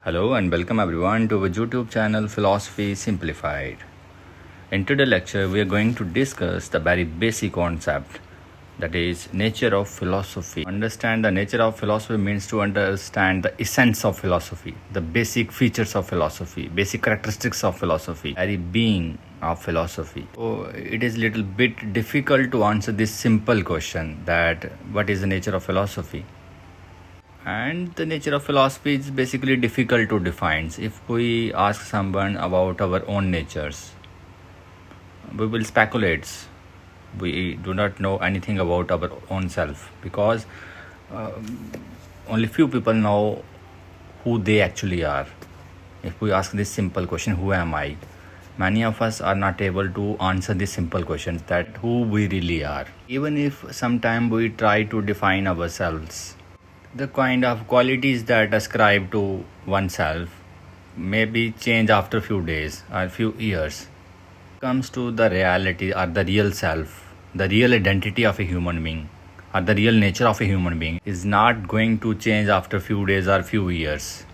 Hello and welcome everyone to our YouTube channel Philosophy Simplified. In today's lecture, we are going to discuss the very basic concept, that is nature of philosophy. Understand the nature of philosophy means to understand the essence of philosophy, the basic features of philosophy, basic characteristics of philosophy, very being of philosophy. So it is little bit difficult to answer this simple question that what is the nature of philosophy. And the nature of philosophy is basically difficult to define. If we ask someone about our own natures, we will speculate. We do not know anything about our own self because only few people know who they actually are. If we ask this simple question, who am I? Many of us are not able to answer this simple question, that who we really are. Even if sometime we try to define ourselves, the kind of qualities that ascribe to oneself maybe change after few days or few years. Comes to the reality or the real self, the real identity of a human being or the real nature of a human being is not going to change after few days or few years.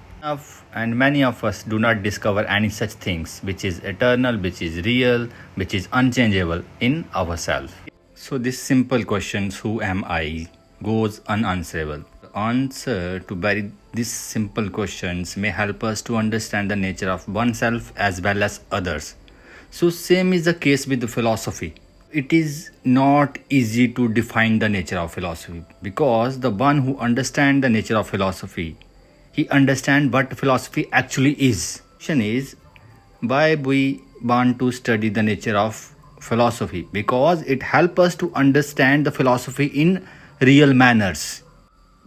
And many of us do not discover any such things which is eternal, which is real, which is unchangeable in ourselves. So this simple questions, who am I, goes unanswerable. The answer to these simple questions may help us to understand the nature of oneself as well as others. So same is the case with the philosophy. It is not easy to define the nature of philosophy because the one who understands the nature of philosophy, he understands what philosophy actually is. Question is, why we want to study the nature of philosophy? Because it helps us to understand the philosophy in real manners,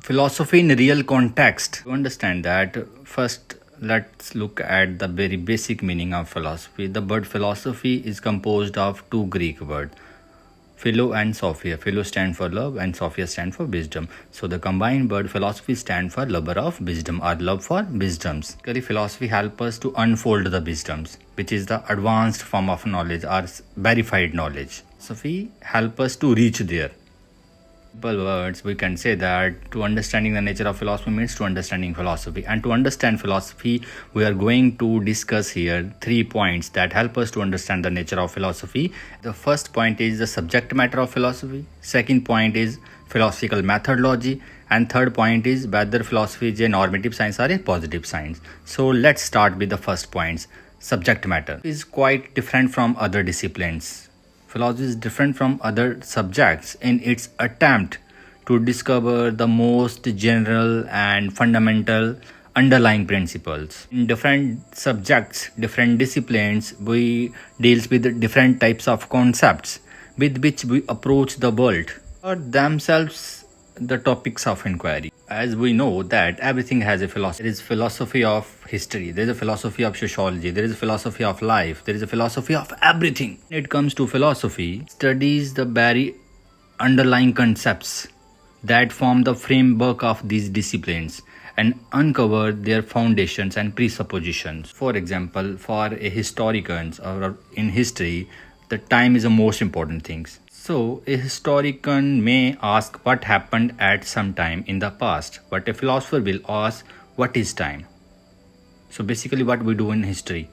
philosophy in real context. To understand that, first let's look at the very basic meaning of philosophy. The word philosophy is composed of two Greek words, philo and sophia. Philo stands for love and sophia stands for wisdom. So the combined word philosophy stands for lover of wisdom or love for wisdoms. Basically, philosophy helps us to unfold the wisdoms, which is the advanced form of knowledge or verified knowledge. Philosophy helps us to reach there. Simple words, we can say that to understanding the nature of philosophy means to understanding philosophy. And to understand philosophy, we are going to discuss here 3 points that help us to understand the nature of philosophy. The first point is the subject matter of philosophy. Second point is philosophical methodology. And third point is whether philosophy is a normative science or a positive science. So let's start with the first points. Subject matter is quite different from other disciplines. Philosophy is different from other subjects in its attempt to discover the most general and fundamental underlying principles. In different subjects, different disciplines, we deals with different types of concepts with which we approach the world or themselves the topics of inquiry. As we know that everything has a philosophy. There is philosophy of history, there is a philosophy of sociology, there is a philosophy of life, there is a philosophy of everything. When it comes to philosophy, studies the very underlying concepts that form the framework of these disciplines and uncover their foundations and presuppositions. For example, for a historian or in history, the time is the most important thing. So, a historian may ask what happened at some time in the past, but a philosopher will ask what is time. So, basically, what we do in history,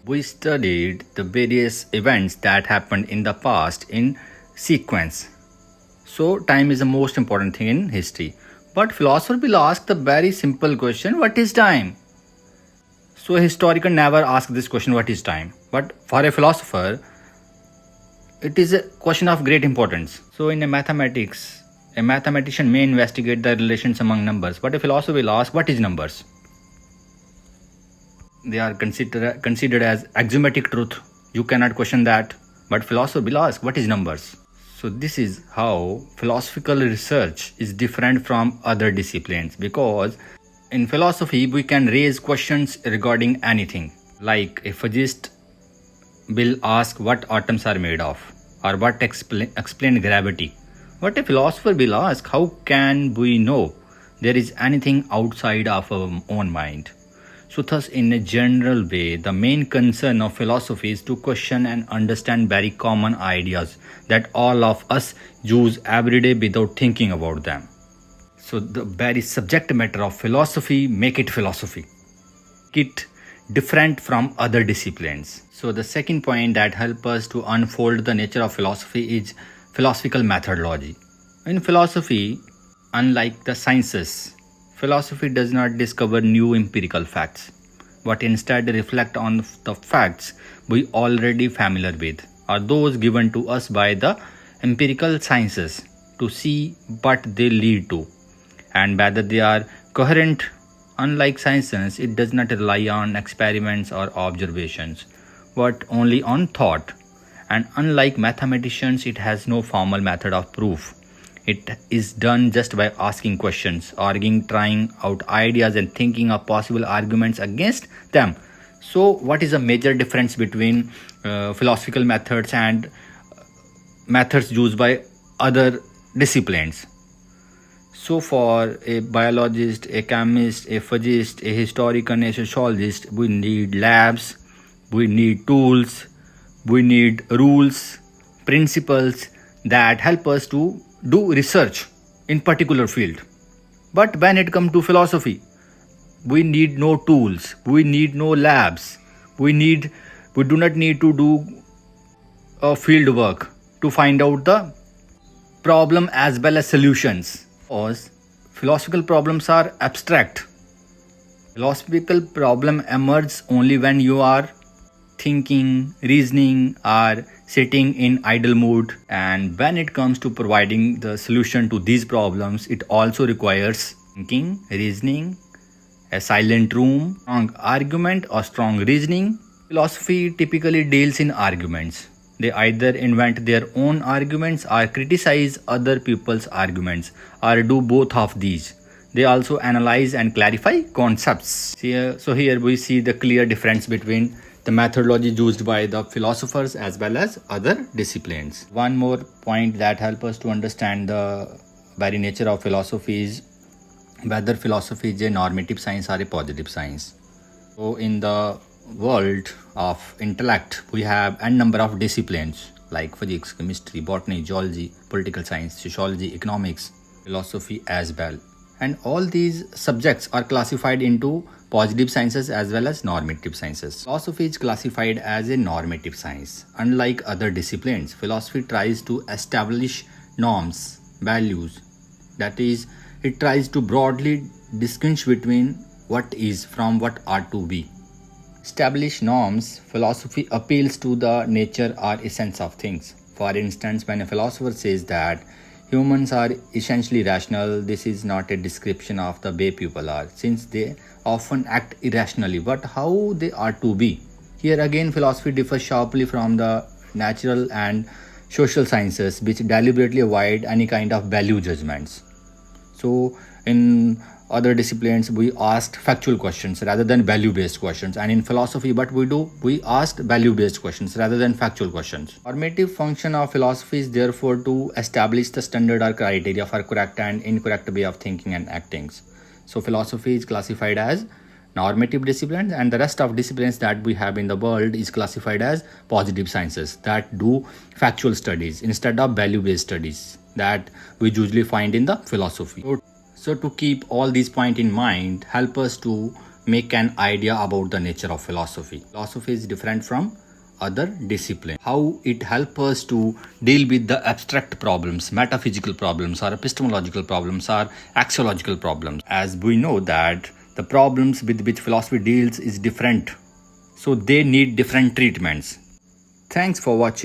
we studied the various events that happened in the past in sequence. So, time is the most important thing in history. But philosopher will ask the very simple question, what is time? So, a historian never asks this question, what is time? But for a philosopher, it is a question of great importance. So in a mathematics, a mathematician may investigate the relations among numbers, but a philosopher will ask, what is numbers? They are considered as axiomatic truth. You cannot question that. But philosopher will ask, what is numbers? So this is how philosophical research is different from other disciplines, because in philosophy we can raise questions regarding anything. Like a physicist will ask what atoms are made of or what explain gravity. But a philosopher will ask, how can we know there is anything outside of our own mind? So thus, in a general way, the main concern of philosophy is to question and understand very common ideas that all of us use every day without thinking about them. So the very subject matter of philosophy make it philosophy. it different from other disciplines. So the second point that helps us to unfold the nature of philosophy is philosophical methodology. In philosophy, unlike the sciences, philosophy does not discover new empirical facts, but instead reflect on the facts we already familiar with, or those given to us by the empirical sciences, to see what they lead to and whether they are coherent. Unlike sciences, it does not rely on experiments or observations, but only on thought. And unlike mathematicians, it has no formal method of proof. It is done just by asking questions, arguing, trying out ideas, and thinking of possible arguments against them. So, what is a major difference between philosophical methods and methods used by other disciplines? So for a biologist, a chemist, a physicist, a historian, a sociologist, we need labs, we need tools, we need rules, principles that help us to do research in particular field. But when it comes to philosophy, we need no tools, we need no labs, we do not need to do a field work to find out the problem as well as solutions. Because philosophical problems are abstract. Philosophical problem emerges only when you are thinking, reasoning, or sitting in idle mood. And when it comes to providing the solution to these problems, it also requires thinking, reasoning, a silent room, strong argument or strong reasoning. Philosophy typically deals in arguments. They either invent their own arguments or criticize other people's arguments or do both of these. They also analyze and clarify concepts. So here we see the clear difference between the methodology used by the philosophers as well as other disciplines. One more point that helps us to understand the very nature of philosophy is whether philosophy is a normative science or a positive science. So in the world of intellect, we have n number of disciplines like physics, chemistry, botany, geology, political science, sociology, economics, philosophy as well. And all these subjects are classified into positive sciences as well as normative sciences. Philosophy is classified as a normative science. Unlike other disciplines, philosophy tries to establish norms, values. That is, it tries to broadly distinguish between what is from what ought to be. Establish norms, philosophy appeals to the nature or essence of things. For instance, when a philosopher says that humans are essentially rational, this is not a description of the way people are, since they often act irrationally, but how they are to be. Here again, philosophy differs sharply from the natural and social sciences, which deliberately avoid any kind of value judgments. So in other disciplines, we asked factual questions rather than value-based questions, and in philosophy, what we asked value-based questions rather than factual questions. Normative function of philosophy is therefore to establish the standard or criteria for correct and incorrect way of thinking and acting. So philosophy is classified as normative disciplines, and the rest of disciplines that we have in the world is classified as positive sciences that do factual studies instead of value-based studies that we usually find in the philosophy. So to keep all these points in mind, help us to make an idea about the nature of philosophy. Philosophy is different from other disciplines. How it helps us to deal with the abstract problems, metaphysical problems, or epistemological problems, or axiological problems. As we know that the problems with which philosophy deals is different, so they need different treatments. Thanks for watching.